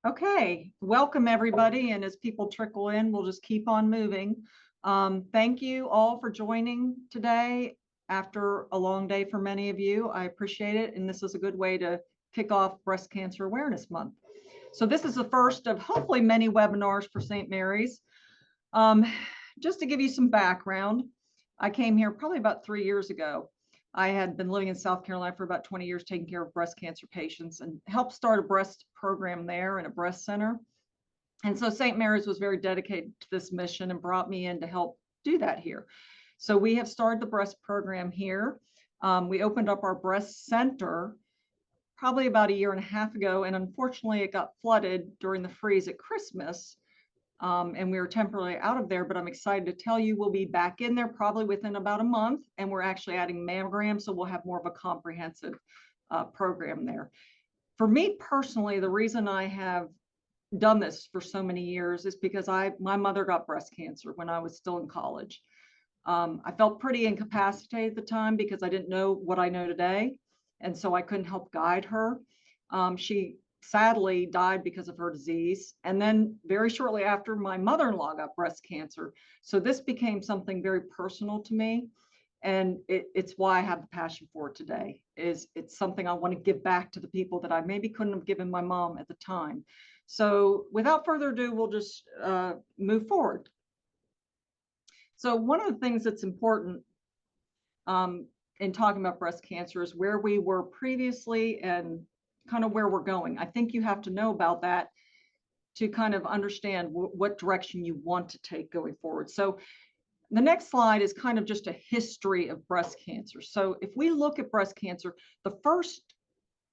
Okay, welcome everybody. And as people trickle in, we'll just keep on moving. Thank you all for joining today after a long day for many of you. I appreciate it. And this is a good way to kick off Breast Cancer Awareness Month. So this is the first of hopefully many webinars for St. Mary's. Just to give you some background, I came here probably about 3 years ago. I had been living in South Carolina for about 20 years, taking care of breast cancer patients and helped start a breast program there in a breast center. And so St. Mary's was very dedicated to this mission and brought me in to help do that here. So we have started the breast program here. We opened up our breast center probably about a year and a half ago, and unfortunately it got flooded during the freeze at Christmas. And we were temporarily out of there, but I'm excited to tell you we'll be back in there probably within about a month, and we're actually adding mammograms, so we'll have more of a comprehensive program there. For me personally, the reason I have done this for so many years is because my mother got breast cancer when I was still in college. I felt pretty incapacitated at the time because I didn't know what I know today, and so I couldn't help guide her. She sadly died because of her disease. And then very shortly after, my mother-in-law got breast cancer. So this became something very personal to me. And it's why I have the passion for it today. It's something I want to give back to the people that I maybe couldn't have given my mom at the time. So without further ado, we'll just move forward. So one of the things that's important in talking about breast cancer is where we were previously and kind of where we're going. I think you have to know about that to kind of understand what direction you want to take going forward. So the next slide is kind of just a history of breast cancer. So if we look at breast cancer, the first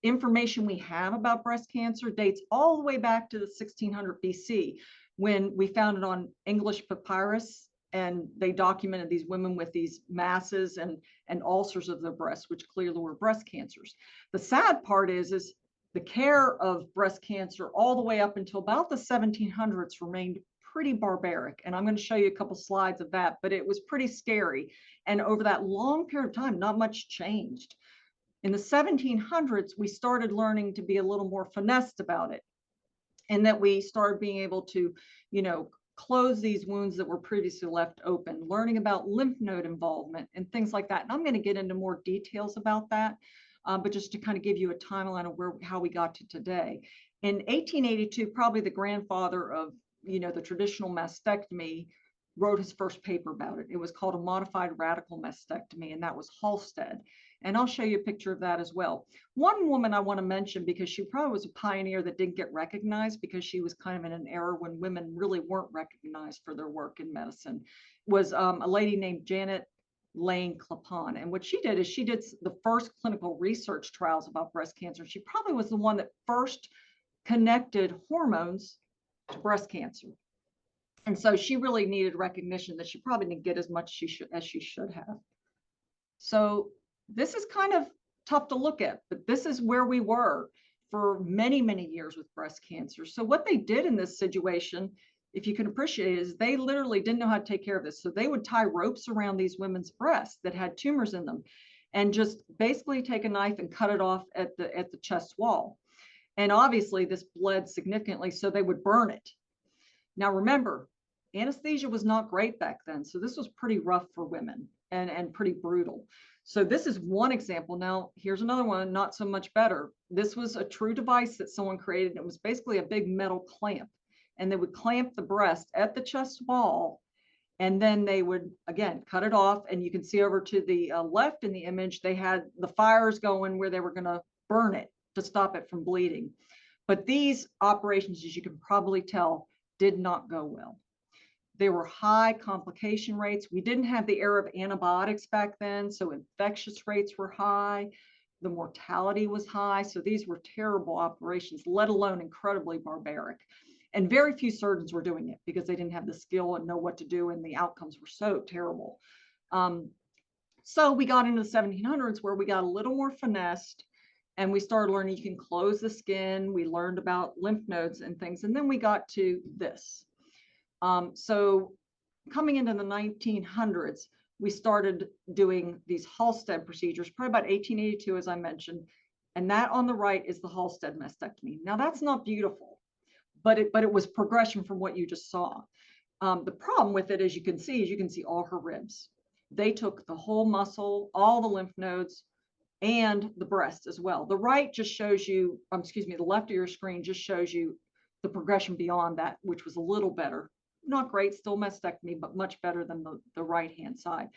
information we have about breast cancer dates all the way back to the 1600 BC, when we found it on English papyrus, and they documented these women with these masses and ulcers of their breasts, which clearly were breast cancers. The sad part is the care of breast cancer all the way up until about the 1700s remained pretty barbaric. And I'm going to show you a couple slides of that, but it was pretty scary. And over that long period of time, not much changed. In the 1700s, we started learning to be a little more finessed about it, and that we started being able to, close these wounds that were previously left open, learning about lymph node involvement and things like that. And I'm going to get into more details about that, but just to kind of give you a timeline of how we got to today. In 1882, probably the grandfather of, the traditional mastectomy wrote his first paper about it. It was called a modified radical mastectomy, and that was Halsted. And I'll show you a picture of that as well. One woman I want to mention, because she probably was a pioneer that didn't get recognized because she was kind of in an era when women really weren't recognized for their work in medicine, was a lady named Janet Lane Clapon. And what she did is she did the first clinical research trials about breast cancer. She probably was the one that first connected hormones to breast cancer. And so she really needed recognition that she probably didn't get as much as she should have. So this is kind of tough to look at, but this is where we were for many, many years with breast cancer. So what they did in this situation, if you can appreciate it, is they literally didn't know how to take care of this. So they would tie ropes around these women's breasts that had tumors in them and just basically take a knife and cut it off at the chest wall. And obviously this bled significantly, so they would burn it. Now remember, anesthesia was not great back then. So this was pretty rough for women and pretty brutal. So this is one example. Now, here's another one, not so much better. This was a true device that someone created. It was basically a big metal clamp, and they would clamp the breast at the chest wall, and then they would, again, cut it off. And you can see over to the left in the image, they had the fires going where they were going to burn it to stop it from bleeding. But these operations, as you can probably tell, did not go well. There were high complication rates. We didn't have the era of antibiotics back then, so infectious rates were high. The mortality was high. So these were terrible operations, let alone incredibly barbaric. And very few surgeons were doing it because they didn't have the skill and know what to do, and the outcomes were so terrible. So we got into the 1700s where we got a little more finessed, and we started learning you can close the skin. We learned about lymph nodes and things, and then we got to this. So coming into the 1900s, we started doing these Halsted procedures, probably about 1882, as I mentioned. And that on the right is the Halsted mastectomy. Now, that's not beautiful. but it was progression from what you just saw. The problem with it, as you can see all her ribs. They took the whole muscle, all the lymph nodes, and the breast as well. The right just shows you, excuse me, the left of your screen just shows you the progression beyond that, which was a little better. Not great, still mastectomy, but much better than the right-hand side.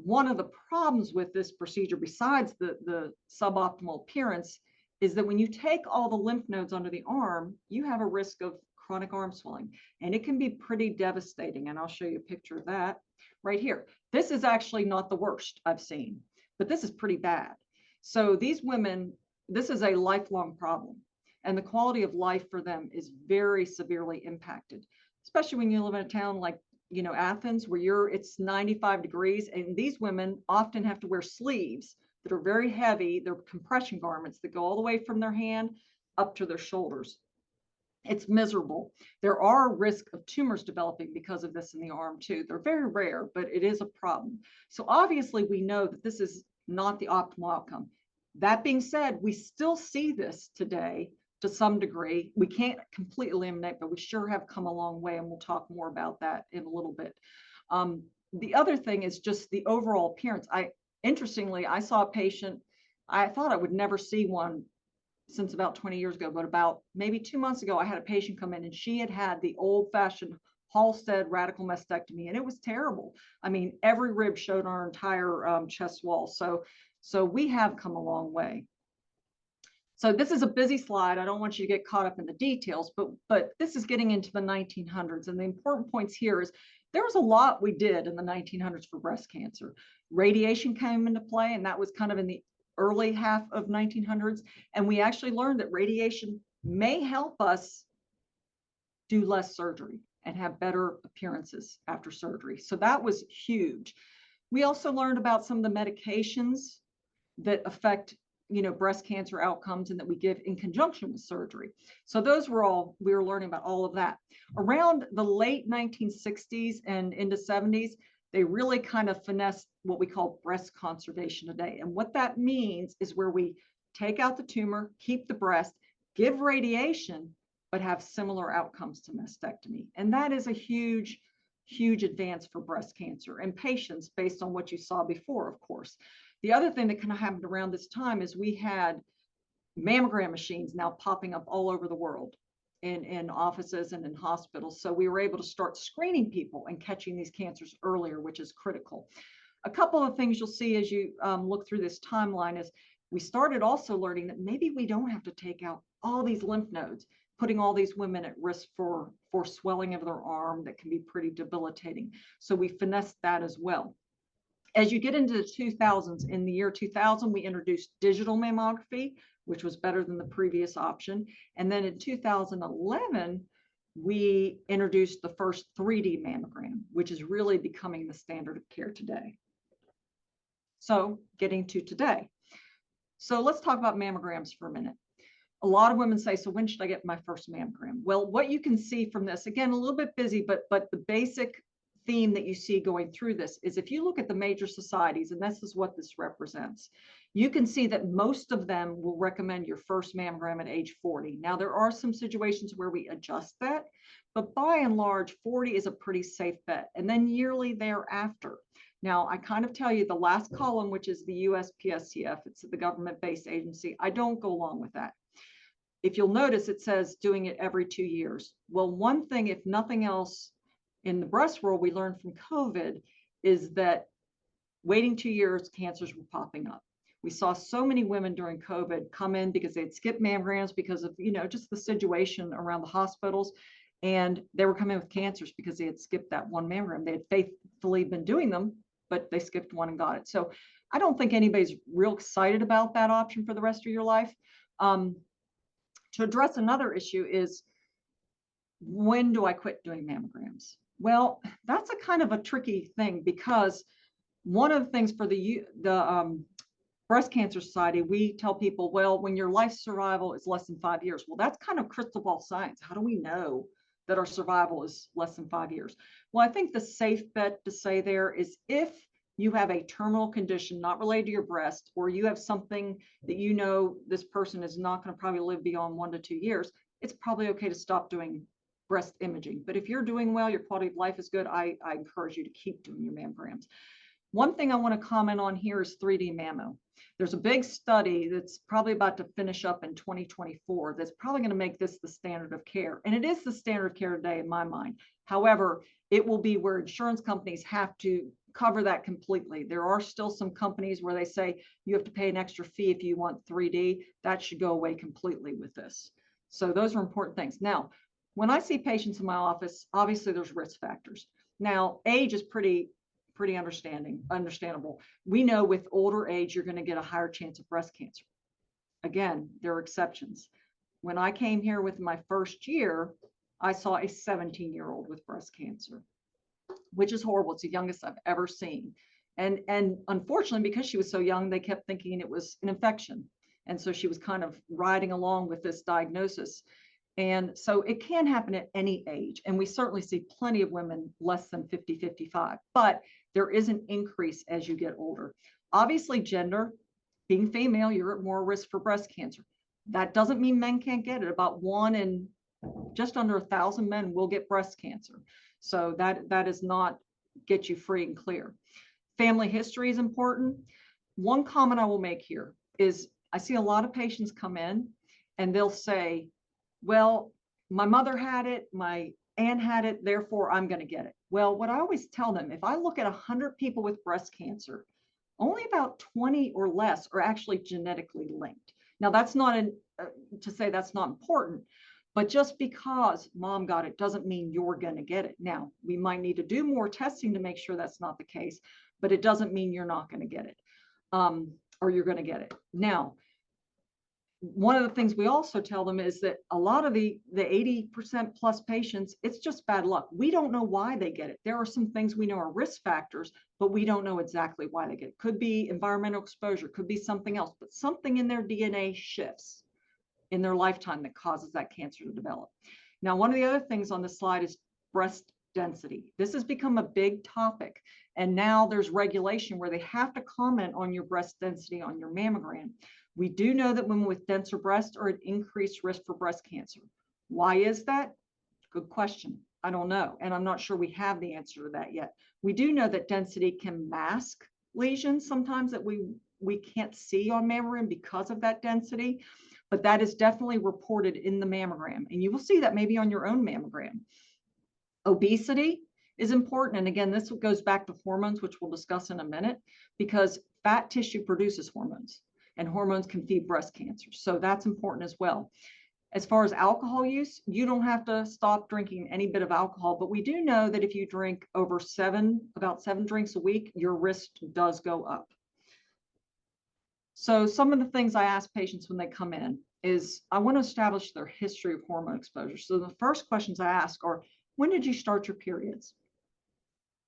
One of the problems with this procedure, besides the suboptimal appearance, is that when you take all the lymph nodes under the arm, you have a risk of chronic arm swelling, and it can be pretty devastating. And I'll show you a picture of that right here. This is actually not the worst I've seen, but this is pretty bad. So these women, this is a lifelong problem, and the quality of life for them is very severely impacted, especially when you live in a town like, you know, Athens, where it's 95 degrees, and these women often have to wear sleeves that are very heavy. They're compression garments that go all the way from their hand up to their shoulders. It's miserable. There are risks of tumors developing because of this in the arm too. They're very rare, but it is a problem. So obviously we know that this is not the optimal outcome. That being said, we still see this today to some degree. We can't completely eliminate, but we sure have come a long way, and we'll talk more about that in a little bit. The other thing is just the overall appearance. Interestingly, I saw a patient, I thought I would never see one since about 20 years ago, but about maybe 2 months ago, I had a patient come in, and she had the old-fashioned Halsted radical mastectomy, and it was terrible. I mean, every rib showed our entire chest wall. So we have come a long way. So this is a busy slide. I don't want you to get caught up in the details, but this is getting into the 1900s. And the important points here is there was a lot we did in the 1900s for breast cancer. Radiation came into play, and that was kind of in the early half of 1900s. And we actually learned that radiation may help us do less surgery and have better appearances after surgery. So that was huge. We also learned about some of the medications that affect, you know, breast cancer outcomes and that we give in conjunction with surgery. So those were all, we were learning about all of that. Around the late 1960s and into 70s, they really kind of finessed what we call breast conservation today. And what that means is where we take out the tumor, keep the breast, give radiation, but have similar outcomes to mastectomy. And that is a huge, huge advance for breast cancer and patients based on what you saw before, of course. The other thing that kind of happened around this time is we had mammogram machines now popping up all over the world in offices and in hospitals. So we were able to start screening people and catching these cancers earlier, which is critical. A couple of things you'll see as you look through this timeline is we started also learning that maybe we don't have to take out all these lymph nodes, putting all these women at risk for swelling of their arm that can be pretty debilitating. So we finessed that as well. As you get into the 2000s, in the year 2000, we introduced digital mammography, which was better than the previous option. And then in 2011, we introduced the first 3D mammogram, which is really becoming the standard of care today. So getting to today. So let's talk about mammograms for a minute. A lot of women say, so when should I get my first mammogram? Well, what you can see from this, again, a little bit busy, but the basic theme that you see going through this is if you look at the major societies, and this is what this represents, you can see that most of them will recommend your first mammogram at age 40. Now, there are some situations where we adjust that, but by and large, 40 is a pretty safe bet, and then yearly thereafter. Now, I kind of tell you the last column, which is the USPSTF, it's the government-based agency, I don't go along with that. If you'll notice, it says doing it every 2 years. Well, one thing, if nothing else, in the breast world, we learned from COVID is that waiting 2 years, cancers were popping up. We saw so many women during COVID come in because they'd skipped mammograms because of, you know, just the situation around the hospitals. And they were coming with cancers because they had skipped that one mammogram. They had faithfully been doing them, but they skipped one and got it. So I don't think anybody's real excited about that option for the rest of your life. To address another issue is, when do I quit doing mammograms? Well, that's a kind of a tricky thing, because one of the things for the Breast Cancer Society, we tell people, well, when your life survival is less than 5 years. Well, that's kind of crystal ball science. How do we know that our survival is less than 5 years? Well, I think the safe bet to say there is if you have a terminal condition not related to your breast, or you have something that you know this person is not going to probably live beyond 1 to 2 years, it's probably okay to stop doing breast imaging. But if you're doing well, your quality of life is good, I encourage you to keep doing your mammograms. One thing I want to comment on here is 3D mammo. There's a big study that's probably about to finish up in 2024 that's probably going to make this the standard of care. And it is the standard of care today in my mind. However, it will be where insurance companies have to cover that completely. There are still some companies where they say you have to pay an extra fee if you want 3D. That should go away completely with this. So those are important things. Now, when I see patients in my office, obviously there's risk factors. Now, age is pretty understandable. We know with older age, you're going to get a higher chance of breast cancer. Again, there are exceptions. When I came here with my first year, I saw a 17-year-old with breast cancer, which is horrible. It's the youngest I've ever seen. And unfortunately, because she was so young, they kept thinking it was an infection. And so she was kind of riding along with this diagnosis. And so it can happen at any age. And we certainly see plenty of women less than 50, 55, but there is an increase as you get older. Obviously, gender, being female, you're at more risk for breast cancer. That doesn't mean men can't get it. About 1 in just under 1,000 men will get breast cancer. So that does not get you free and clear. Family history is important. One comment I will make here is I see a lot of patients come in and they'll say, well, my mother had it, my aunt had it, therefore I'm going to get it. Well, what I always tell them, if I look at 100 people with breast cancer, only about 20 or less are actually genetically linked. Now, that's not to say that's not important, but just because mom got it doesn't mean you're going to get it. Now, we might need to do more testing to make sure that's not the case, but it doesn't mean you're not going to get it, or you're going to get it. Now, one of the things we also tell them is that a lot of the 80% plus patients, it's just bad luck. We don't know why they get it. There are some things we know are risk factors, but we don't know exactly why they get it. Could be environmental exposure, could be something else, but something in their DNA shifts in their lifetime that causes that cancer to develop. Now, one of the other things on this slide is breast density. This has become a big topic. And now there's regulation where they have to comment on your breast density on your mammogram. We do know that women with denser breasts are at increased risk for breast cancer. Why is that? Good question. I don't know. And I'm not sure we have the answer to that yet. We do know that density can mask lesions sometimes that we can't see on mammogram because of that density, but that is definitely reported in the mammogram. And you will see that maybe on your own mammogram. Obesity is important. And again, this goes back to hormones, which we'll discuss in a minute, because fat tissue produces hormones. And hormones can feed breast cancer. So that's important as well. As far as alcohol use, you don't have to stop drinking any bit of alcohol, but we do know that if you drink over about 7 drinks a week, your risk does go up. So some of the things I ask patients when they come in is I want to establish their history of hormone exposure. So the first questions I ask are, when did you start your periods?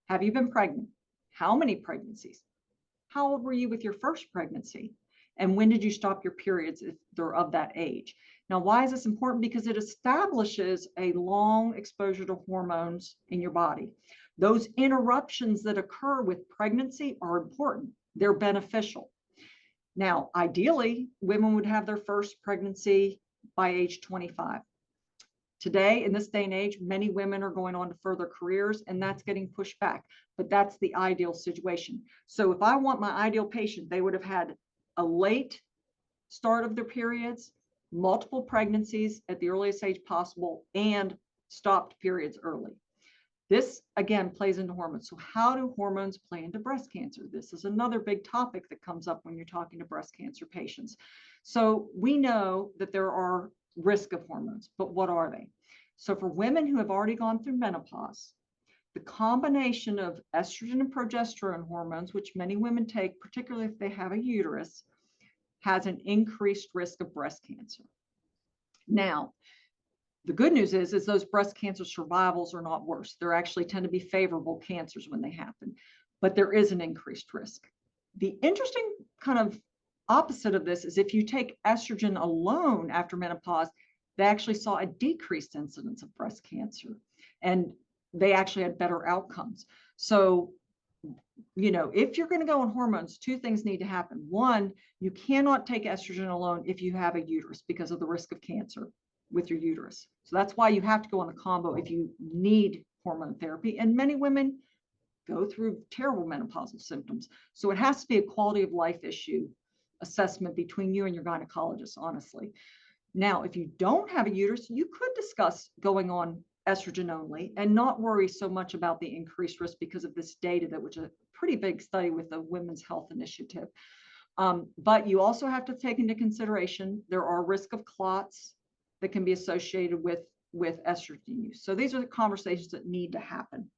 Have you been pregnant? How many pregnancies? How old were you with your first pregnancy? And when did you stop your periods if they're of that age? Now, why is this important? Because it establishes a long exposure to hormones in your body. Those interruptions that occur with pregnancy are important. They're beneficial. Now, ideally, women would have their first pregnancy by age 25. Today, in this day and age, many women are going on to further careers, and that's getting pushed back. But that's the ideal situation. So if I want my ideal patient, they would have had a late start of their periods, multiple pregnancies at the earliest age possible, and stopped periods early. This, again, plays into hormones. So how do hormones play into breast cancer? This is another big topic that comes up when you're talking to breast cancer patients. So we know that there are risks of hormones, but what are they? So for women who have already gone through menopause, the combination of estrogen and progesterone hormones, which many women take, particularly if they have a uterus, has an increased risk of breast cancer. Now, the good news is those breast cancer survivals are not worse. They actually tend to be favorable cancers when they happen, but there is an increased risk. The interesting kind of opposite of this is if you take estrogen alone after menopause, they actually saw a decreased incidence of breast cancer. And they actually had better outcomes. So if you're going to go on hormones, two things need to happen. One, you cannot take estrogen alone if you have a uterus because of the risk of cancer with your uterus. So that's why you have to go on the combo if you need hormone therapy. And many women go through terrible menopausal symptoms. So it has to be a quality of life issue assessment between you and your gynecologist, honestly. Now, if you don't have a uterus, you could discuss going on estrogen only and not worry so much about the increased risk because of this data that was a pretty big study with the Women's Health Initiative. But you also have to take into consideration there are risk of clots that can be associated with estrogen use. So these are the conversations that need to happen.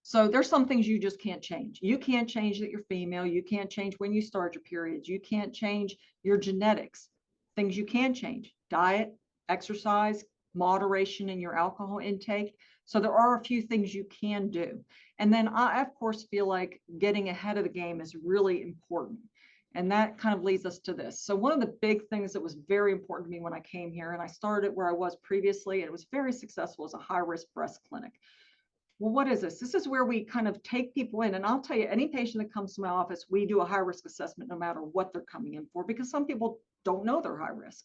So there's some things you just can't change. You can't change that you're female. You can't change when you start your periods. You can't change your genetics. Things you can change: diet, exercise, moderation in your alcohol intake. So there are a few things you can do. And then I, of course, feel like getting ahead of the game is really important. And that kind of leads us to this. So one of the big things that was very important to me when I came here, and I started where I was previously, and it was very successful, as a high-risk breast clinic. Well, what is this? This is where we kind of take people in. And I'll tell you, any patient that comes to my office, we do a high risk assessment no matter what they're coming in for, because some people don't know they're high risk.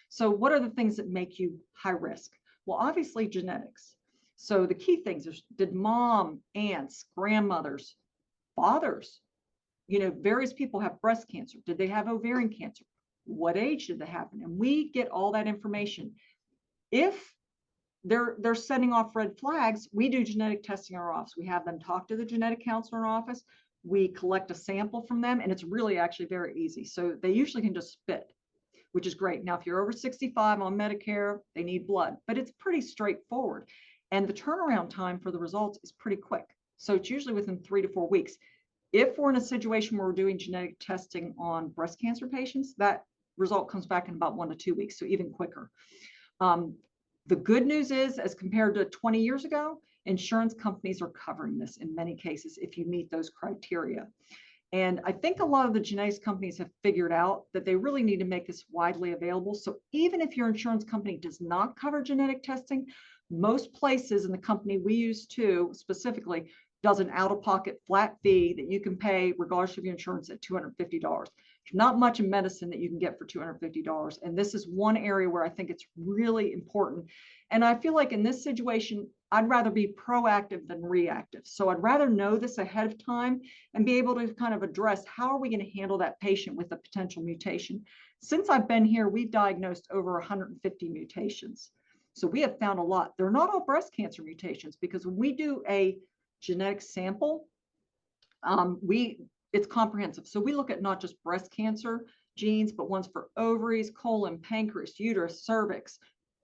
So what are the things that make you high risk? Well, obviously genetics. So the key things are, did mom, aunts, grandmothers, fathers, various people have breast cancer? Did they have ovarian cancer? What age did that happen? And we get all that information. If they're setting off red flags, we do genetic testing in our office. We have them talk to the genetic counselor in our office. We collect a sample from them, and it's really actually very easy. So they usually can just spit, which is great. Now, if you're over 65 on Medicare, they need blood, but it's pretty straightforward. And the turnaround time for the results is pretty quick. So it's usually within 3 to 4 weeks. If we're in a situation where we're doing genetic testing on breast cancer patients, that result comes back in about 1 to 2 weeks, so even quicker. The good news is, as compared to 20 years ago, insurance companies are covering this in many cases if you meet those criteria. And I think a lot of the genetics companies have figured out that they really need to make this widely available. So even if your insurance company does not cover genetic testing, most places, in the company we use too, specifically, does an out-of-pocket flat fee that you can pay regardless of your insurance at $250. Not much in medicine that you can get for $250. And this is one area where I think it's really important. And I feel like in this situation, I'd rather be proactive than reactive. So I'd rather know this ahead of time and be able to kind of address how are we going to handle that patient with a potential mutation. Since I've been here, we've diagnosed over 150 mutations. So we have found a lot. They're not all breast cancer mutations, because when we do a genetic sample, it's comprehensive. So we look at not just breast cancer genes, but ones for ovaries, colon, pancreas, uterus, cervix,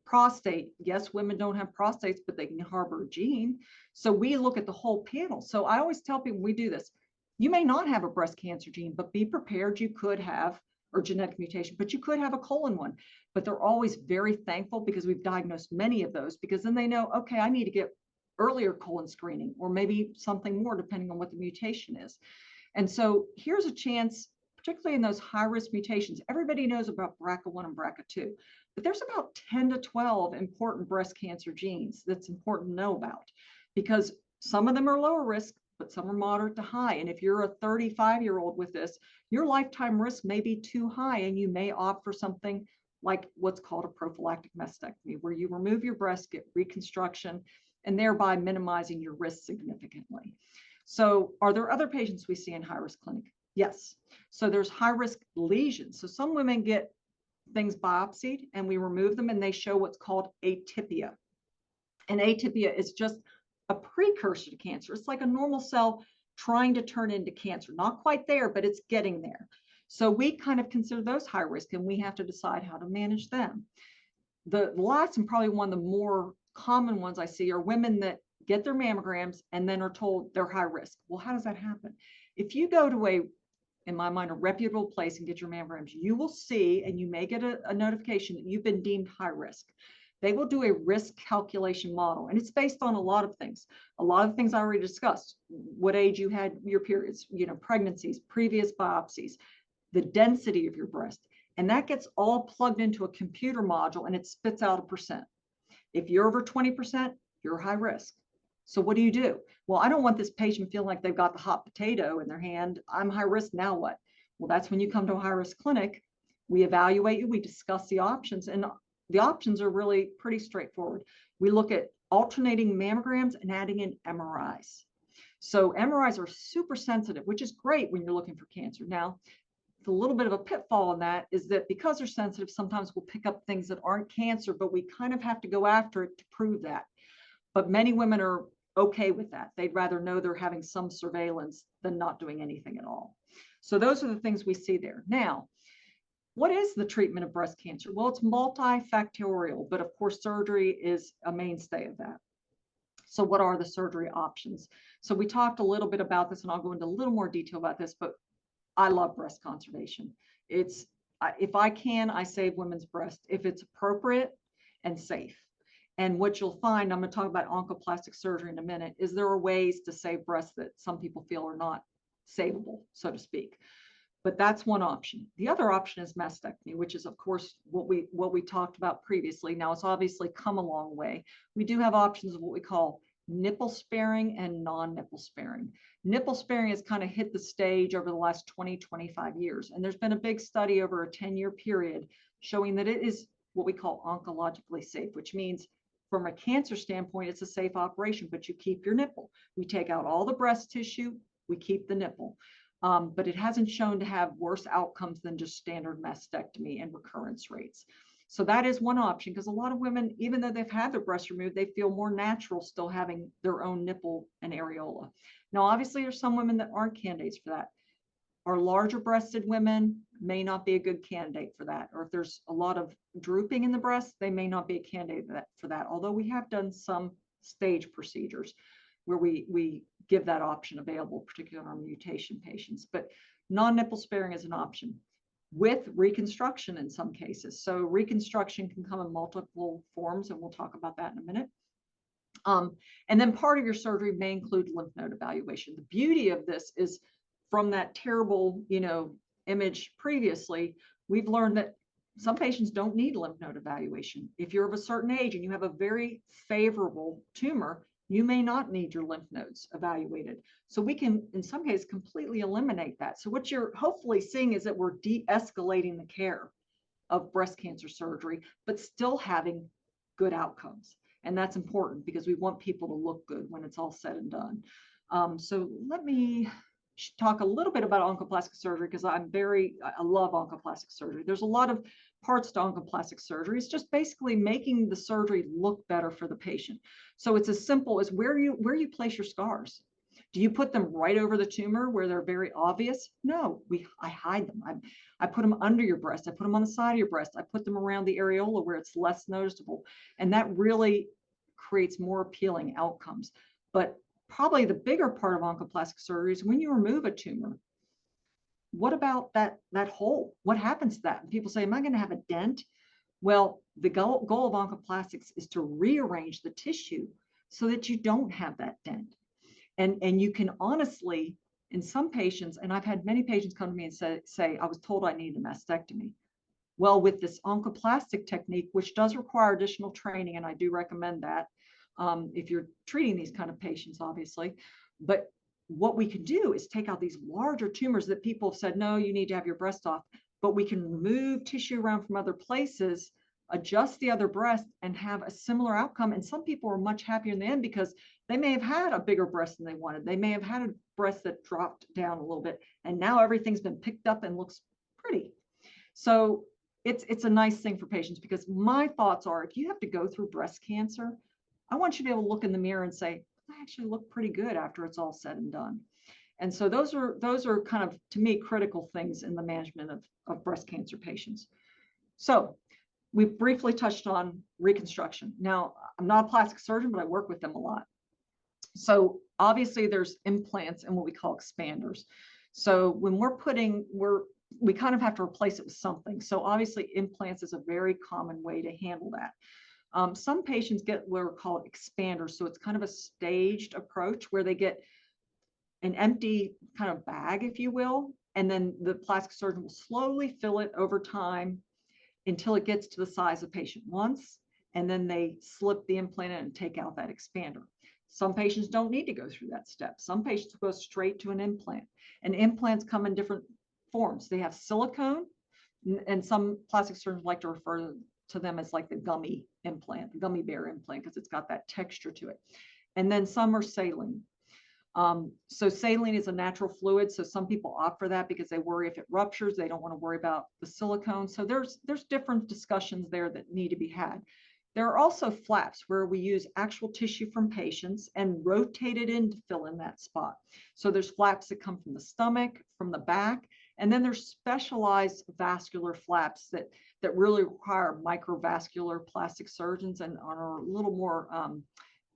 prostate. Yes, women don't have prostates, but they can harbor a gene. So we look at the whole panel. So I always tell people when we do this, you may not have a breast cancer gene, but be prepared. You could have, or genetic mutation, but you could have a colon one. But they're always very thankful because we've diagnosed many of those, because then they know, okay, I need to get earlier colon screening, or maybe something more depending on what the mutation is. And so here's a chance, particularly in those high-risk mutations. Everybody knows about BRCA1 and BRCA2, but there's about 10 to 12 important breast cancer genes that's important to know about, because some of them are lower risk, but some are moderate to high. And if you're a 35-year-old with this, your lifetime risk may be too high, and you may opt for something like what's called a prophylactic mastectomy, where you remove your breast, get reconstruction, and thereby minimizing your risk significantly. So are there other patients we see in high-risk clinic? Yes. So there's high-risk lesions. So some women get things biopsied and we remove them and they show what's called atypia. And atypia is just a precursor to cancer. It's like a normal cell trying to turn into cancer. Not quite there, but it's getting there. So we kind of consider those high risk, and we have to decide how to manage them. The last, and probably one of the more common ones I see, are women that get their mammograms and then are told they're high risk. Well, how does that happen? If you go to in my mind, a reputable place and get your mammograms, you will see, and you may get a notification that you've been deemed high risk. They will do a risk calculation model, and it's based on a lot of things. A lot of things I already discussed: what age you had your periods, pregnancies, previous biopsies, the density of your breast. And that gets all plugged into a computer module, and it spits out a percent. If you're over 20%, you're high risk. So what do? Well, I don't want this patient feeling like they've got the hot potato in their hand. I'm high risk, now what? Well, that's when you come to a high risk clinic. We evaluate you, we discuss the options, and the options are really pretty straightforward. We look at alternating mammograms and adding in MRIs. So MRIs are super sensitive, which is great when you're looking for cancer. Now, a little bit of a pitfall in that is that because they're sensitive, sometimes we'll pick up things that aren't cancer, but we kind of have to go after it to prove that. But many women are okay with that. They'd rather know they're having some surveillance than not doing anything at all. So those are the things we see there. Now, what is the treatment of breast cancer? Well, it's multifactorial, but of course, surgery is a mainstay of that. So what are the surgery options? So we talked a little bit about this, and I'll go into a little more detail about this, but I love breast conservation. It's, if I can, I save women's breast if it's appropriate and safe. And what you'll find, I'm going to talk about oncoplastic surgery in a minute, is there are ways to save breasts that some people feel are not savable, so to speak. But that's one option. The other option is mastectomy, which is, of course, what we talked about previously. Now, it's obviously come a long way. We do have options of what we call nipple sparing and non-nipple sparing. Nipple sparing has kind of hit the stage over the last 20, 25 years. And there's been a big study over a 10-year period showing that it is what we call oncologically safe, which means from a cancer standpoint, it's a safe operation, but you keep your nipple. We take out all the breast tissue, we keep the nipple. But it hasn't shown to have worse outcomes than just standard mastectomy and recurrence rates. So that is one option, because a lot of women, even though they've had their breast removed, they feel more natural still having their own nipple and areola. Now, obviously, there's some women that aren't candidates for that. Our larger breasted women may not be a good candidate for that. Or if there's a lot of drooping in the breast, they may not be a candidate for that. Although we have done some stage procedures where we give that option available, particularly on our mutation patients. But non-nipple sparing is an option with reconstruction in some cases. So reconstruction can come in multiple forms, and we'll talk about that in a minute. And then part of your surgery may include lymph node evaluation. The beauty of this is, from that terrible, image previously, we've learned that some patients don't need lymph node evaluation. If you're of a certain age and you have a very favorable tumor, you may not need your lymph nodes evaluated. So we can, in some cases, completely eliminate that. So what you're hopefully seeing is that we're de-escalating the care of breast cancer surgery, but still having good outcomes. And that's important because we want people to look good when it's all said and done. So let me talk a little bit about oncoplastic surgery, because I love oncoplastic surgery. There's a lot of parts to oncoplastic surgery. It's just basically making the surgery look better for the patient. So it's as simple as where you place your scars. Do you put them right over the tumor where they're very obvious? No, I hide them. I put them under your breast. I put them on the side of your breast. I put them around the areola where it's less noticeable. And that really creates more appealing outcomes. But probably the bigger part of oncoplastic surgery is when you remove a tumor. What about that hole? What happens to that? And people say, am I going to have a dent? Well, the goal of oncoplastics is to rearrange the tissue so that you don't have that dent. And you can honestly, in some patients, and I've had many patients come to me and say, I was told I needed a mastectomy. Well, with this oncoplastic technique, which does require additional training, and I do recommend that, if you're treating these kind of patients, obviously. But what we can do is take out these larger tumors that people have said, no, you need to have your breast off, but we can remove tissue around from other places, adjust the other breast, and have a similar outcome. And some people are much happier in the end because they may have had a bigger breast than they wanted. They may have had a breast that dropped down a little bit, and now everything's been picked up and looks pretty. So it's a nice thing for patients, because my thoughts are, if you have to go through breast cancer, I want you to be able to look in the mirror and say, I actually look pretty good after it's all said and done. And so those are kind of, to me, critical things in the management of breast cancer patients. So we briefly touched on reconstruction. Now, I'm not a plastic surgeon, but I work with them a lot. So obviously there's implants and what we call expanders. So when we kind of have to replace it with something. So obviously implants is a very common way to handle that. Some patients get what are called expanders. So it's kind of a staged approach where they get an empty kind of bag, if you will, and then the plastic surgeon will slowly fill it over time until it gets to the size the patient wants, and then they slip the implant in and take out that expander. Some patients don't need to go through that step. Some patients go straight to an implant, and implants come in different forms. They have silicone, and some plastic surgeons like to refer to them as like the gummy implant, the gummy bear implant, because it's got that texture to it. And then some are saline. So saline is a natural fluid. So some people opt for that because they worry if it ruptures, they don't want to worry about the silicone. So there's different discussions there that need to be had. There are also flaps where we use actual tissue from patients and rotate it in to fill in that spot. So there's flaps that come from the stomach, from the back, and then there's specialized vascular flaps that really require microvascular plastic surgeons and are a little more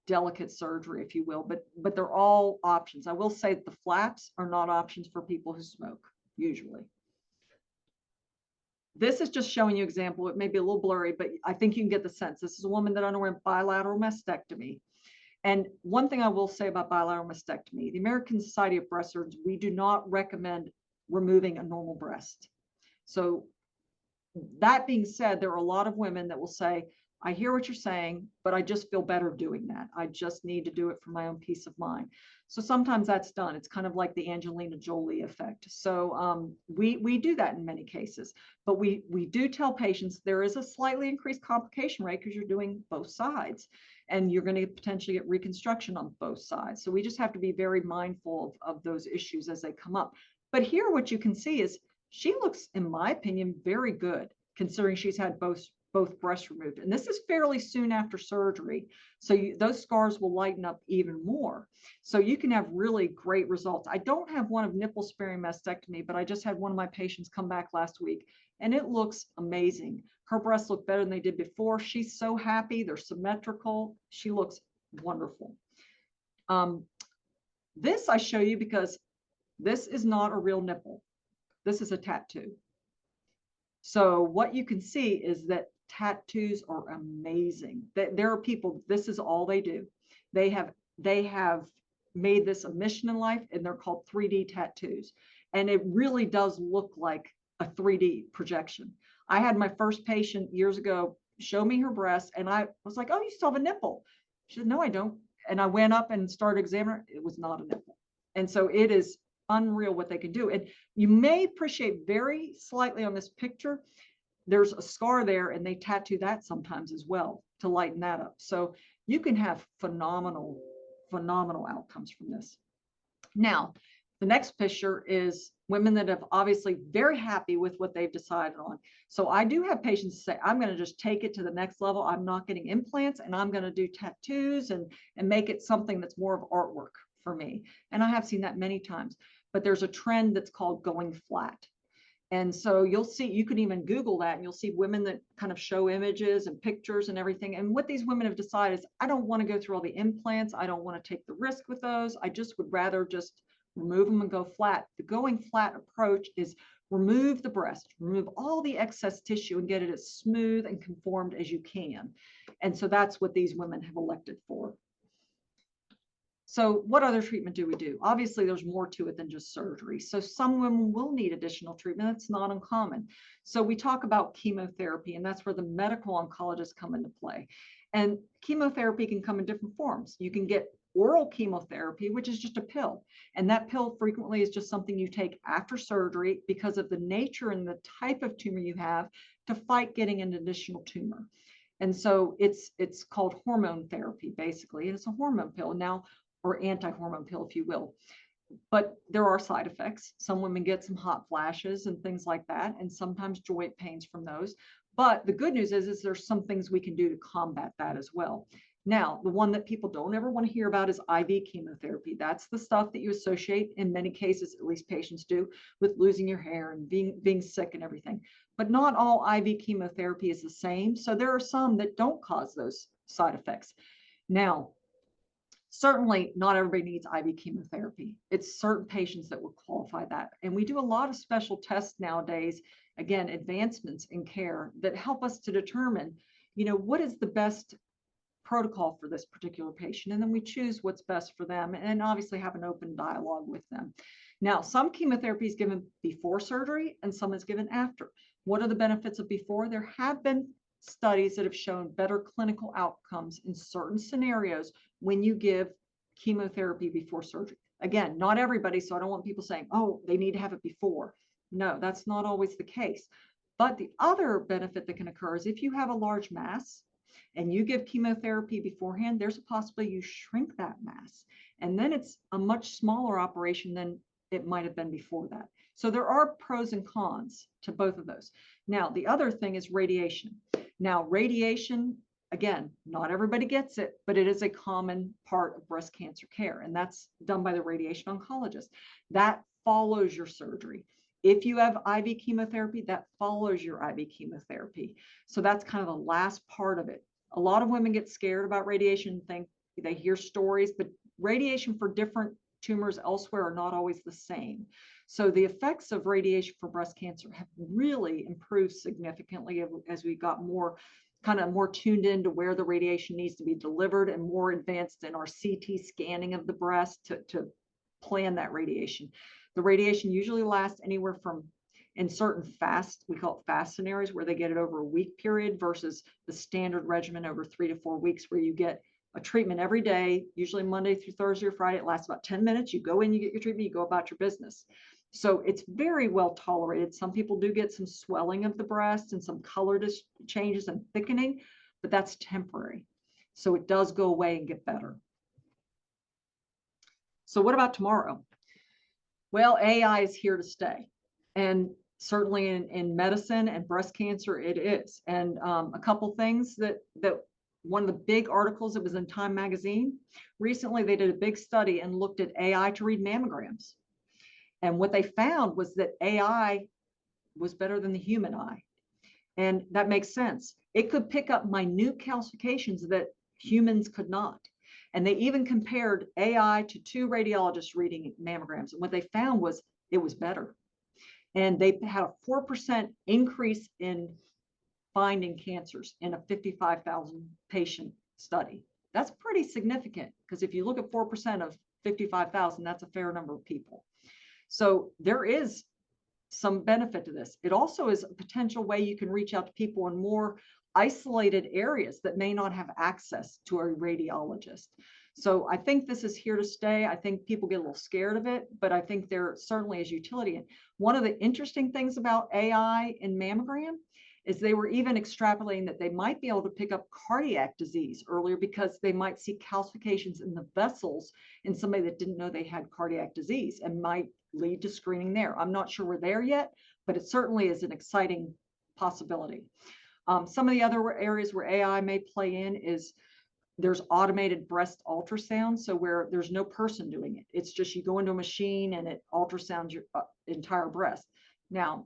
delicate surgery, if you will, but they're all options. I will say that the flaps are not options for people who smoke, usually. This is just showing you an example. It may be a little blurry, but I think you can get the sense. This is a woman that underwent bilateral mastectomy. And one thing I will say about bilateral mastectomy, the American Society of Breast Surgeons, we do not recommend removing a normal breast. So that being said, there are a lot of women that will say, I hear what you're saying, but I just feel better doing that. I just need to do it for my own peace of mind. So sometimes that's done. It's kind of like the Angelina Jolie effect. So we do that in many cases, but we do tell patients there is a slightly increased complication rate because you're doing both sides, and you're going to potentially get reconstruction on both sides. So we just have to be very mindful of those issues as they come up. But here, what you can see is she looks, in my opinion, very good, considering she's had both breasts removed. And this is fairly soon after surgery. So those scars will lighten up even more. So you can have really great results. I don't have one of nipple sparing mastectomy, but I just had one of my patients come back last week, and it looks amazing. Her breasts look better than they did before. She's so happy. They're symmetrical. She looks wonderful. This I show you because this is not a real nipple. This is a tattoo. So what you can see is that tattoos are amazing. There are people, this is all they do. They have made this a mission in life, and they're called 3D tattoos. And it really does look like a 3D projection. I had my first patient years ago show me her breast, and I was like, oh, you still have a nipple? She said, no, I don't. And I went up and started examining her. It was not a nipple. And so it is unreal what they can do. And you may appreciate very slightly on this picture, there's a scar there, and they tattoo that sometimes as well to lighten that up. So you can have phenomenal outcomes from this. Now, the next picture is women that have obviously very happy with what they've decided on. So I do have patients say, I'm going to just take it to the next level. I'm not getting implants, and I'm going to do tattoos and make it something that's more of artwork for me. And I have seen that many times, but there's a trend that's called going flat. And so you'll see, you can even Google that, and you'll see women that kind of show images and pictures and everything. And what these women have decided is, I don't want to go through all the implants. I don't want to take the risk with those. I just would rather just remove them and go flat. The going flat approach is remove the breast, remove all the excess tissue, and get it as smooth and conformed as you can. And so that's what these women have elected for. So what other treatment do we do? Obviously, there's more to it than just surgery. So some women will need additional treatment. That's not uncommon. So we talk about chemotherapy, and that's where the medical oncologists come into play. And chemotherapy can come in different forms. You can get oral chemotherapy, which is just a pill. And that pill frequently is just something you take after surgery because of the nature and the type of tumor you have to fight getting an additional tumor. And so it's called hormone therapy, basically. And it's a hormone pill. Now, or anti-hormone pill, if you will. But there are side effects. Some women get some hot flashes and things like that, and sometimes joint pains from those. But the good news is there's some things we can do to combat that as well. Now, the one that people don't ever want to hear about is IV chemotherapy. That's the stuff that you associate, in many cases, at least patients do, with losing your hair and being sick and everything. But not all IV chemotherapy is the same. So there are some that don't cause those side effects. Now, certainly not everybody needs IV chemotherapy. It's certain patients that will qualify that. And we do a lot of special tests nowadays, again, advancements in care that help us to determine, what is the best protocol for this particular patient. And then we choose what's best for them, and obviously have an open dialogue with them. Now, some chemotherapy is given before surgery and some is given after. What are the benefits of before? There have been studies that have shown better clinical outcomes in certain scenarios when you give chemotherapy before surgery. Again, not everybody, so I don't want people saying, oh, they need to have it before. No, that's not always the case. But the other benefit that can occur is if you have a large mass and you give chemotherapy beforehand, there's a possibility you shrink that mass. And then it's a much smaller operation than it might have been before that. So there are pros and cons to both of those. Now, the other thing is radiation. Now, radiation, again, not everybody gets it, but it is a common part of breast cancer care, and that's done by the radiation oncologist. That follows your surgery. If you have IV chemotherapy, that follows your IV chemotherapy. So that's kind of the last part of it. A lot of women get scared about radiation and think they hear stories, but radiation for different tumors elsewhere are not always the same. So the effects of radiation for breast cancer have really improved significantly as we got more tuned into where the radiation needs to be delivered and more advanced in our CT scanning of the breast to plan that radiation. The radiation usually lasts anywhere from, in certain we call it fast scenarios, where they get it over a week period versus the standard regimen over 3 to 4 weeks, where you get a treatment every day, usually Monday through Thursday or Friday. It lasts about 10 minutes. You go in, you get your treatment, you go about your business. So it's very well tolerated. Some people do get some swelling of the breast and some color changes and thickening, but that's temporary. So it does go away and get better. So what about tomorrow? Well, AI is here to stay. And certainly in medicine and breast cancer, it is. And a couple things that one of the big articles that was in Time magazine, recently they did a big study and looked at AI to read mammograms. And what they found was that AI was better than the human eye. And that makes sense. It could pick up minute calcifications that humans could not. And they even compared AI to 2 radiologists reading mammograms. And what they found was it was better. And they had a 4% increase in finding cancers in a 55,000 patient study. That's pretty significant, because if you look at 4% of 55,000, that's a fair number of people. So there is some benefit to this. It also is a potential way you can reach out to people in more isolated areas that may not have access to a radiologist. So I think this is here to stay. I think people get a little scared of it, but I think there certainly is utility. And one of the interesting things about AI in mammogram is they were even extrapolating that they might be able to pick up cardiac disease earlier, because they might see calcifications in the vessels in somebody that didn't know they had cardiac disease, and might lead to screening there. I'm not sure we're there yet, but it certainly is an exciting possibility. Some of the other areas where AI may play in is there's automated breast ultrasound. So where there's no person doing it, it's just you go into a machine and it ultrasounds your entire breast. Now,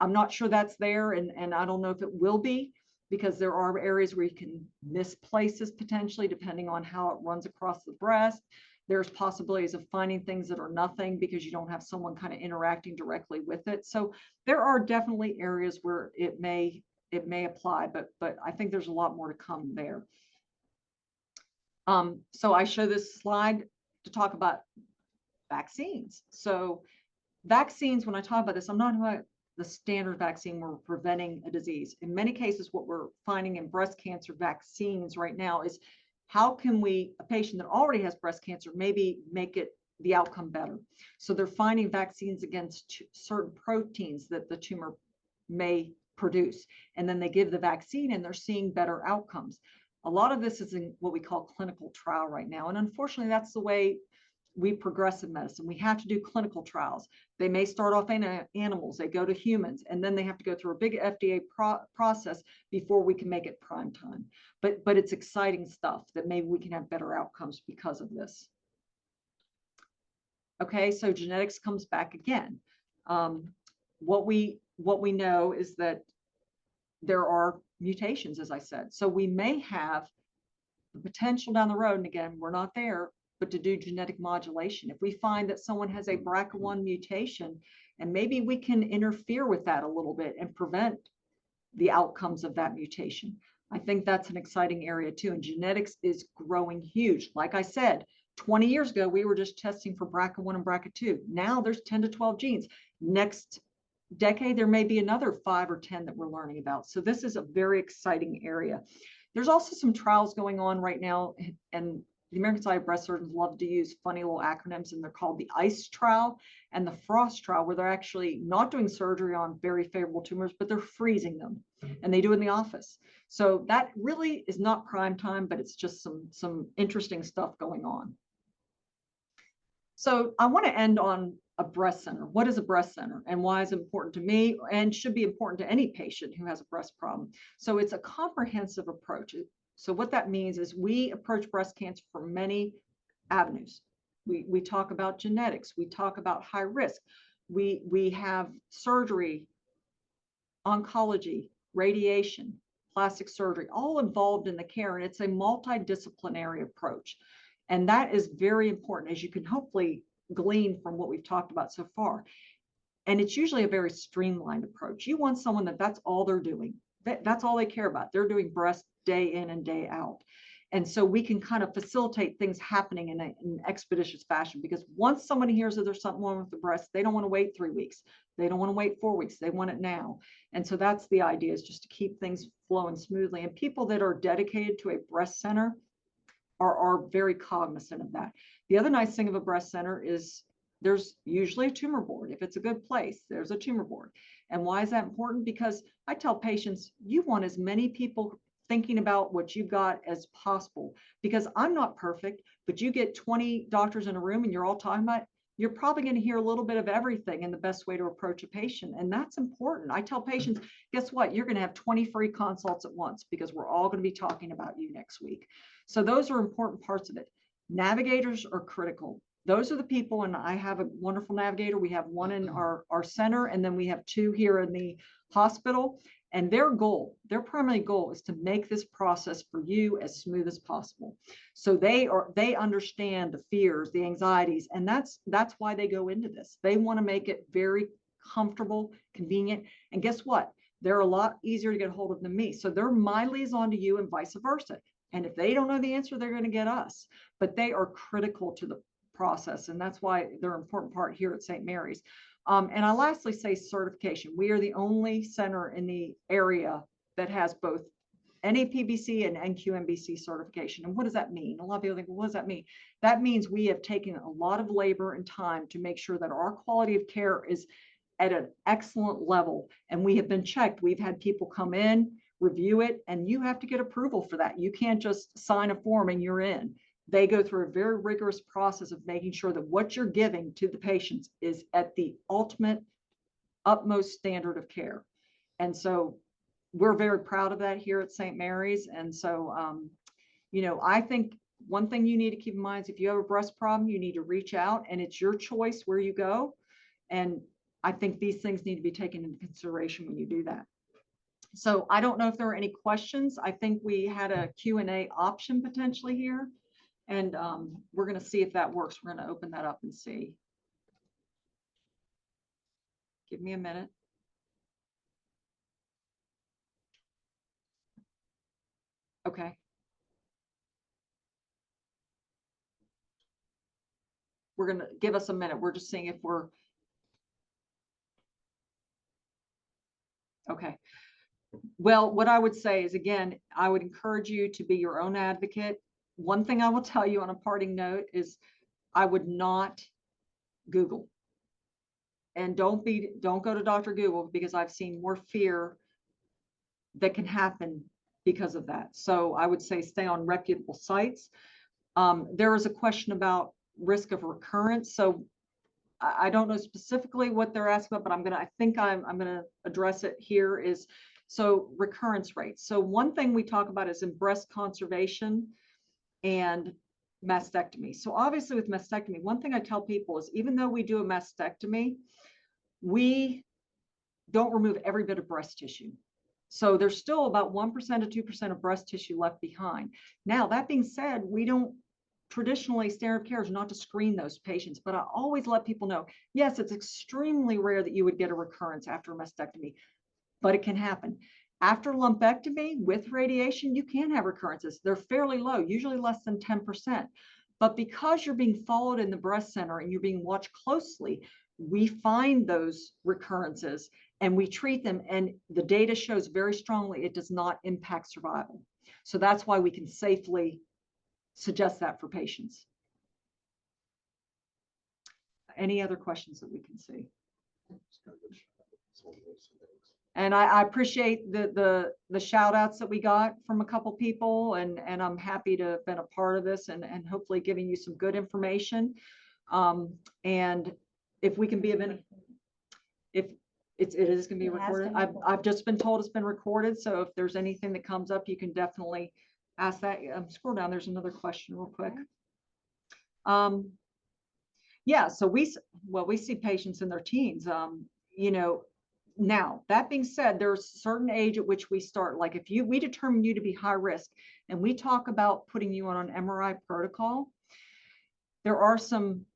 I'm not sure that's there, and I don't know if it will be, because there are areas where you can miss places potentially, depending on how it runs across the breast. There's possibilities of finding things that are nothing because you don't have someone kind of interacting directly with it. So there are definitely areas where it may apply, but I think there's a lot more to come there. So I show this slide to talk about vaccines. So vaccines, when I talk about this, I'm not talking about the standard vaccine where we're preventing a disease. In many cases, what we're finding in breast cancer vaccines right now is how can we, a patient that already has breast cancer, maybe make it the outcome better. So they're finding vaccines against certain proteins that the tumor may produce, and then they give the vaccine and they're seeing better outcomes. A lot of this is in what we call clinical trial right now. And unfortunately, that's the way we progress in medicine. We have to do clinical trials. They may start off in animals, they go to humans, and then they have to go through a big FDA process before we can make it prime time. But it's exciting stuff that maybe we can have better outcomes because of this. Okay, so genetics comes back again. What we know is that there are mutations, as I said. So we may have the potential down the road, and again, we're not there, but to do genetic modulation. If we find that someone has a BRCA1 mutation, and maybe we can interfere with that a little bit and prevent the outcomes of that mutation. I think that's an exciting area too. And genetics is growing huge. Like I said, 20 years ago, we were just testing for BRCA1 and BRCA2. Now there's 10 to 12 genes. Next decade, there may be another 5 or 10 that we're learning about. So this is a very exciting area. There's also some trials going on right now, and the American Society of Breast Surgeons love to use funny little acronyms, and they're called the ICE trial and the FROST trial, where they're actually not doing surgery on very favorable tumors, but they're freezing them, and they do it in the office. So that really is not prime time, but it's just some interesting stuff going on. So I want to end on a breast center. What is a breast center and why is it important to me and should be important to any patient who has a breast problem? So it's a comprehensive approach. So what that means is we approach breast cancer from many avenues. We talk about genetics, we talk about high risk, we have surgery, oncology, radiation, plastic surgery, all involved in the care, and it's a multidisciplinary approach. And that is very important, as you can hopefully glean from what we've talked about so far. And it's usually a very streamlined approach. You want someone that's all they're doing. That's all they care about. They're doing breast day in and day out. And so we can kind of facilitate things happening in an expeditious fashion, because once somebody hears that there's something wrong with the breast, they don't want to wait 3 weeks. They don't want to wait 4 weeks. They want it now. And so that's the idea, is just to keep things flowing smoothly. And people that are dedicated to a breast center are very cognizant of that. The other nice thing of a breast center is there's usually a tumor board. If it's a good place, there's a tumor board. And why is that important? Because I tell patients, you want as many people thinking about what you've got as possible, because I'm not perfect, but you get 20 doctors in a room and you're all talking about, you're probably going to hear a little bit of everything in the best way to approach a patient. And that's important. I tell patients, guess what? You're going to have 20 free consults at once, because we're all going to be talking about you next week. So those are important parts of it. Navigators are critical. Those are the people, and I have a wonderful navigator. We have one in our center, and then we have 2 here in the hospital. And their primary goal is to make this process for you as smooth as possible. So they understand the fears, the anxieties, and that's why they go into this. They want to make it very comfortable, convenient. And guess what? They're a lot easier to get a hold of than me. So they're my liaison to you and vice versa. And if they don't know the answer, they're going to get us. But they are critical to the process, and that's why they're an important part here at St. Mary's. And I lastly say certification. We are the only center in the area that has both NAPBC and NQMBC certification. And what does that mean? A lot of people think, well, what does that mean? That means we have taken a lot of labor and time to make sure that our quality of care is at an excellent level. And we have been checked. We've had people come in, review it, and you have to get approval for that. You can't just sign a form and you're in. They go through a very rigorous process of making sure that what you're giving to the patients is at the ultimate, utmost standard of care. And so we're very proud of that here at St. Mary's. And so, I think one thing you need to keep in mind is if you have a breast problem, you need to reach out, and it's your choice where you go. And I think these things need to be taken into consideration when you do that. So I don't know if there are any questions. I think we had a Q&A option potentially here. And we're going to see if that works. We're going to open that up and see. Give me a minute. Okay. We're going to give us a minute. We're just seeing if we're okay. Well, what I would say is, again, I would encourage you to be your own advocate. One thing I will tell you on a parting note is I would not Google. And don't go to Dr. Google, because I've seen more fear that can happen because of that. So I would say stay on reputable sites. There is a question about risk of recurrence. So I don't know specifically what they're asking about, but I think I'm going to address it here is, so recurrence rates. So one thing we talk about is in breast conservation and mastectomy. So obviously with mastectomy, one thing I tell people is, even though we do a mastectomy, we don't remove every bit of breast tissue. So there's still about 1% to 2% of breast tissue left behind. Now, that being said, we don't traditionally, standard of care is not to screen those patients, but I always let people know, yes, it's extremely rare that you would get a recurrence after a mastectomy, but it can happen. After lumpectomy with radiation, you can have recurrences. They're fairly low, usually less than 10%. But because you're being followed in the breast center and you're being watched closely, we find those recurrences and we treat them. And the data shows very strongly it does not impact survival. So that's why we can safely suggest that for patients. Any other questions that we can see? And I appreciate the shout outs that we got from a couple people, and I'm happy to have been a part of this and hopefully giving you some good information. And if we can be of any, if it is going to be recorded. I've just been told it's been recorded. So if there's anything that comes up, you can definitely ask that. Scroll down. There's another question real quick. Yeah, so we see patients in their teens, you know. Now, that being said, there's a certain age at which we start. Like if we determine you to be high risk and we talk about putting you on an MRI protocol, there are some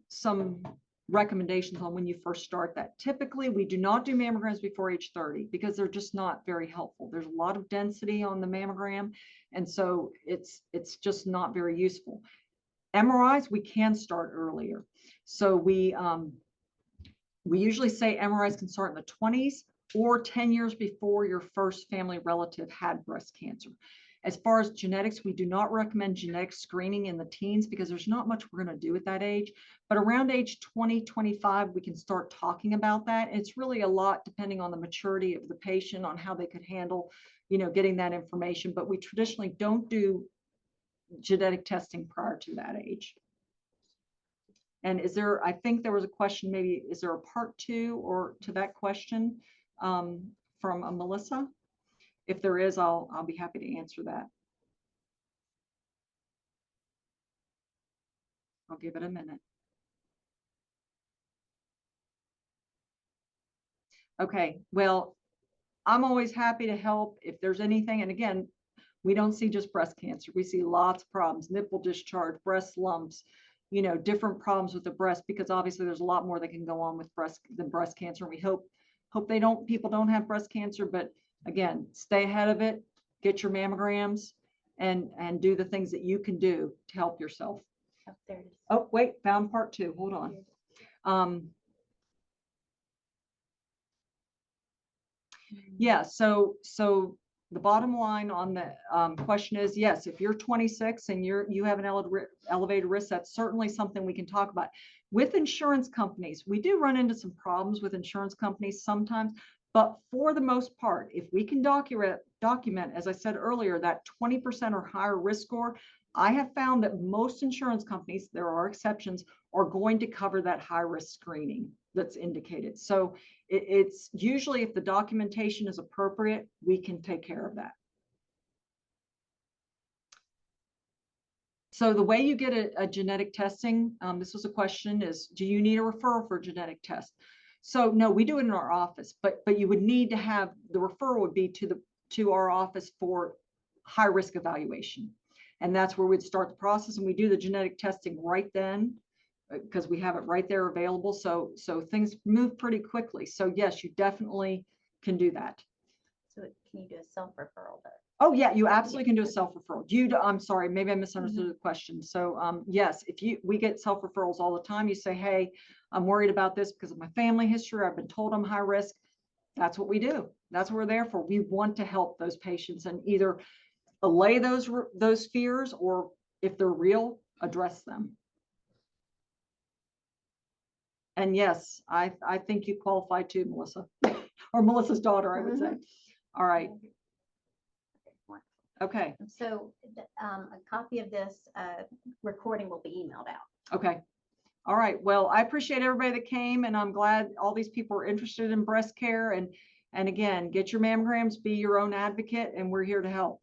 recommendations on when you first start that. Typically, we do not do mammograms before age 30 because they're just not very helpful. There's a lot of density on the mammogram, and so it's just not very useful. MRIs, we can start earlier. So we usually say MRIs can start in the 20s or 10 years before your first family relative had breast cancer. As far as genetics, we do not recommend genetic screening in the teens because there's not much we're going to do at that age. But around age 20, 25, we can start talking about that. It's really a lot depending on the maturity of the patient, on how they could handle, you know, getting that information. But we traditionally don't do genetic testing prior to that age. And is there, I think there was a question, maybe, is there a part 2 or to that question from Melissa? If there is, I'll be happy to answer that. I'll give it a minute. Okay, well, I'm always happy to help if there's anything. And again, we don't see just breast cancer. We see lots of problems, nipple discharge, breast lumps, you know, different problems with the breast, because obviously there's a lot more that can go on with breast cancer. And we hope people don't have breast cancer, but again, stay ahead of it, get your mammograms, and do the things that you can do to help yourself. Oh, there it is. Oh, wait, found part 2. Hold on. Yeah, so the bottom line on the question is, yes, if you're 26 and you have an elevated risk, that's certainly something we can talk about. With insurance companies, we do run into some problems with insurance companies sometimes, but for the most part, if we can document, as I said earlier, that 20% or higher risk score, I have found that most insurance companies, there are exceptions, are going to cover that high risk screening that's indicated. So it's usually, if the documentation is appropriate, we can take care of that. So the way you get a genetic testing, this was a question, is do you need a referral for a genetic test? So no, we do it in our office, but you would need to have, the referral would be to our office for high risk evaluation. And that's where we'd start the process, and we do the genetic testing right then, because we have it right there available. So things move pretty quickly. So yes, you definitely can do that. So can you do a self-referral though? Oh yeah, you absolutely can do a self-referral. I'm sorry, maybe I misunderstood the question. So yes, we get self-referrals all the time. You say, hey, I'm worried about this because of my family history. I've been told I'm high risk. That's what we do. That's what we're there for. We want to help those patients and either allay those fears, or if they're real, address them. And yes, I think you qualify too, Melissa, or Melissa's daughter, I would say. All right. Okay. So a copy of this recording will be emailed out. Okay. All right. Well, I appreciate everybody that came, and I'm glad all these people are interested in breast care. And again, get your mammograms, be your own advocate, and we're here to help.